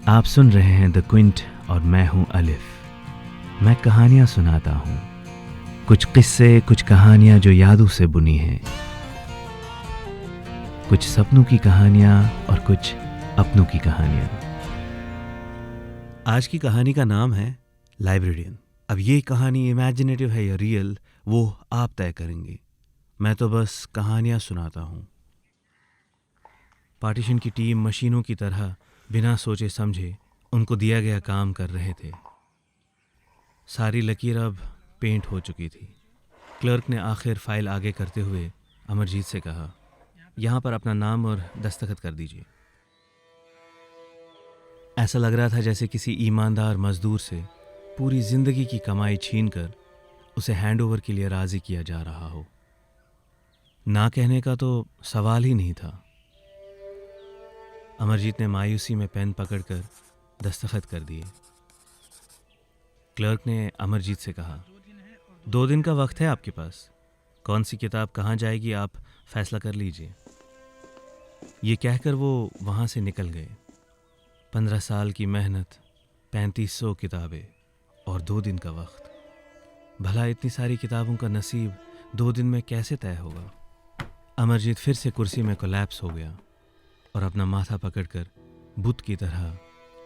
आप सुन रहे हैं द क्विंट और मैं हूं अलिफ। मैं कहानियां सुनाता हूं, कुछ किस्से, कुछ कहानियां जो यादों से बुनी हैं, कुछ सपनों की कहानियां और कुछ अपनों की कहानियां। आज की कहानी का नाम है लाइब्रेरियन। अब ये कहानी इमेजिनेटिव है या रियल, वो आप तय करेंगे। मैं तो बस कहानियां सुनाता हूं। पार्टीशन की टीम मशीनों की तरह बिना सोचे समझे उनको दिया गया काम कर रहे थे। सारी लकीर अब पेंट हो चुकी थी। क्लर्क ने आखिर फाइल आगे करते हुए अमरजीत से कहा, यहाँ पर अपना नाम और दस्तखत कर दीजिए। ऐसा लग रहा था जैसे किसी ईमानदार मजदूर से पूरी जिंदगी की कमाई छीनकर उसे हैंडओवर के लिए राजी किया जा रहा हो। ना कहने का तो सवाल ही नहीं था। अमरजीत ने मायूसी में पेन पकड़कर दस्तखत कर दिए। क्लर्क ने अमरजीत से कहा, 2 दिन का वक्त है आपके पास। कौन सी किताब कहाँ जाएगी आप फैसला कर लीजिए। ये कहकर वो वहाँ से निकल गए। 15 साल की मेहनत, 3500 किताबें और 2 दिन का वक्त। भला इतनी सारी किताबों का नसीब 2 दिन में कैसे तय होगा। अमरजीत फिर से कुर्सी में कोलैप्स हो गया और अपना माथा पकड़कर बुत की तरह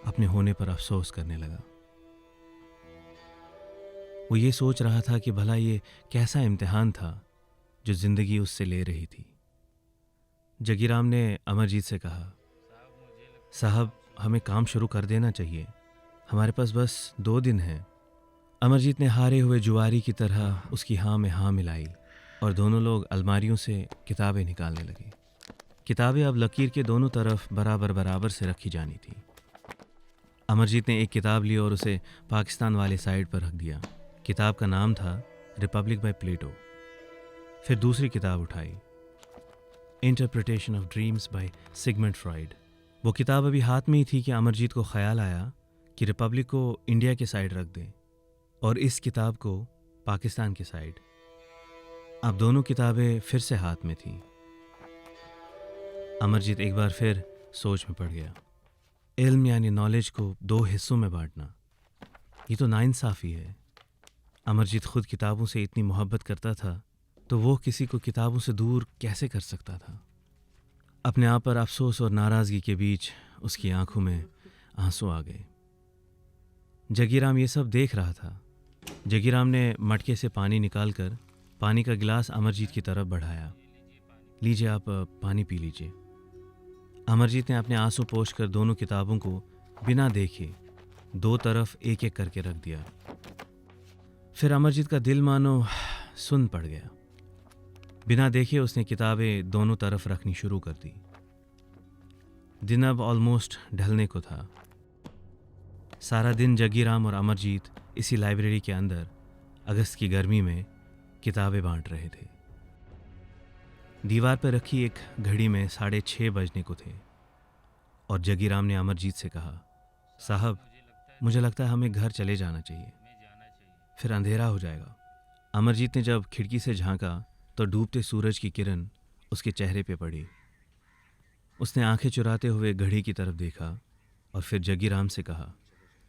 अपने होने पर अफसोस करने लगा। वो ये सोच रहा था कि भला ये कैसा इम्तिहान था जो जिंदगी उससे ले रही थी। जगीराम ने अमरजीत से कहा, साहब हमें काम शुरू कर देना चाहिए, हमारे पास बस 2 दिन हैं। अमरजीत ने हारे हुए जुआरी की तरह उसकी हाँ में हाँ मिलाई और दोनों लोग अलमारियों से किताबें निकालने लगे। किताबें अब लकीर के दोनों तरफ बराबर बराबर से रखी जानी थी। अमरजीत ने एक किताब ली और उसे पाकिस्तान वाले साइड पर रख दिया। किताब का नाम था रिपब्लिक बाय प्लेटो। फिर दूसरी किताब उठाई, interpretation of dreams by Sigmund Freud. वो किताब अभी हाथ में ही थी कि अमरजीत को ख्याल आया कि रिपब्लिक को इंडिया के साइड रख दें और इस किताब को पाकिस्तान के साइड। अब दोनों किताबें फिर से हाथ में थीं। अमरजीत एक बार फिर सोच में पड़ गया। इल्म यानी नॉलेज को 2 हिस्सों में बांटना, ये तो नाइंसाफ़ी है। अमरजीत खुद किताबों से इतनी मोहब्बत करता था तो वो किसी को किताबों से दूर कैसे कर सकता था। अपने आप पर अफसोस और नाराज़गी के बीच उसकी आंखों में आंसू आ गए। जगीराम ये सब देख रहा था। जगीराम ने मटके से पानी निकालकर पानी का गिलास अमरजीत की तरफ बढ़ाया। लीजिए, आप पानी पी लीजिए। अमरजीत ने अपने आंसू पोंछकर दोनों किताबों को बिना देखे 2 तरफ एक एक करके रख दिया। फिर अमरजीत का दिल मानो सुन पड़ गया। बिना देखे उसने किताबें दोनों तरफ रखनी शुरू कर दी। दिन अब ऑलमोस्ट ढलने को था। सारा दिन जगीराम और अमरजीत इसी लाइब्रेरी के अंदर अगस्त की गर्मी में किताबें बांट रहे थे। दीवार पर रखी एक घड़ी में 6:30 बजने को थे और जगीराम ने अमरजीत से कहा, साहब मुझे लगता है हमें घर चले जाना चाहिए, फिर अंधेरा हो जाएगा। अमरजीत ने जब खिड़की से झांका तो डूबते सूरज की किरण उसके चेहरे पे पड़ी। उसने आंखें चुराते हुए घड़ी की तरफ देखा और फिर जगीराम से कहा,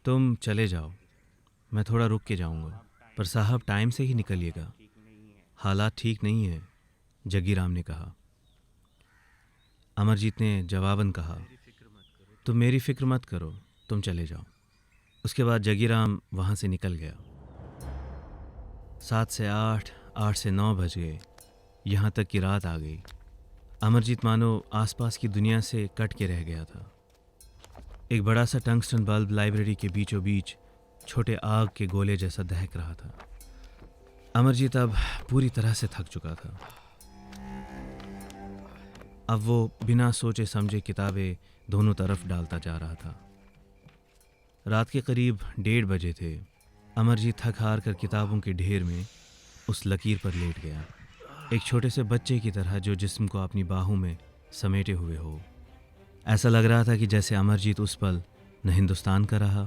तुम चले जाओ, मैं थोड़ा रुक के जाऊंगा, पर साहब टाइम से ही निकलिएगा, हालात ठीक नहीं है, जगीराम ने कहा। अमरजीत ने जवाबन कहा, तुम मेरी फिक्र मत करो, तुम चले जाओ। उसके बाद जगीराम वहाँ से निकल गया। 7 से 8, 8 से 9 बज गए। यहाँ तक कि रात आ गई। अमरजीत मानो आसपास की दुनिया से कट के रह गया था। एक बड़ा सा टंगस्टन बल्ब लाइब्रेरी के बीचों बीच छोटे आग के गोले जैसा दहक रहा था। अमरजीत अब पूरी तरह से थक चुका था। अब वो बिना सोचे समझे किताबें दोनों तरफ डालता जा रहा था। रात के करीब 1:30 बजे थे। अमरजीत थक हार कर किताबों के ढेर में उस लकीर पर लेट गया, एक छोटे से बच्चे की तरह जो जिस्म को अपनी बाहों में समेटे हुए हो। ऐसा लग रहा था कि जैसे अमरजीत उस पल न हिंदुस्तान का रहा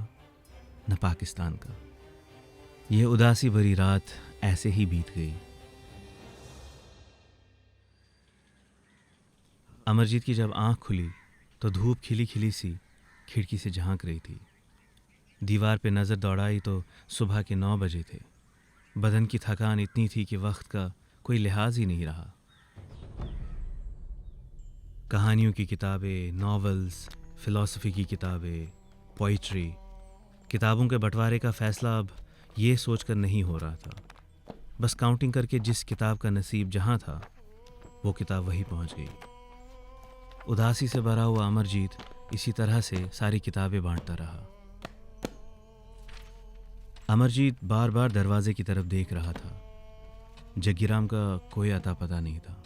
न पाकिस्तान का। यह उदासी भरी रात ऐसे ही बीत गई। अमरजीत की जब आंख खुली तो धूप खिली खिली सी खिड़की से झांक रही थी। दीवार पे नज़र दौड़ाई तो सुबह के 9 बजे थे। बदन की थकान इतनी थी कि वक्त का कोई लिहाज ही नहीं रहा। कहानियों की किताबें, नॉवेल्स, फ़िलॉसफ़ी की किताबें, पोइट्री, किताबों के बंटवारे का फ़ैसला अब ये सोचकर नहीं हो रहा था। बस काउंटिंग करके जिस किताब का नसीब जहाँ था, वो किताब वहीं पहुँच गई। उदासी से भरा हुआ अमरजीत इसी तरह से सारी किताबें बांटता रहा। अमरजीत बार बार दरवाजे की तरफ देख रहा था। जग्गीराम का कोई अता पता नहीं था।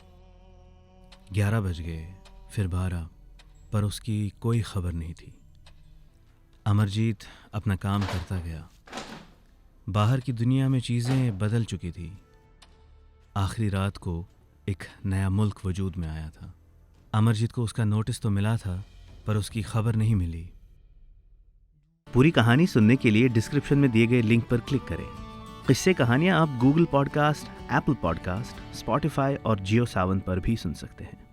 11 बज गए, फिर 12, पर उसकी कोई खबर नहीं थी। अमरजीत अपना काम करता गया। बाहर की दुनिया में चीज़ें बदल चुकी थी। आखिरी रात को एक नया मुल्क वजूद में आया था। अमरजीत को उसका नोटिस तो मिला था, पर उसकी खबर नहीं मिली। पूरी कहानी सुनने के लिए डिस्क्रिप्शन में दिए गए लिंक पर क्लिक करें। किस्से कहानियाँ आप Google podcast, Apple podcast, Spotify और जियो सावन पर भी सुन सकते हैं।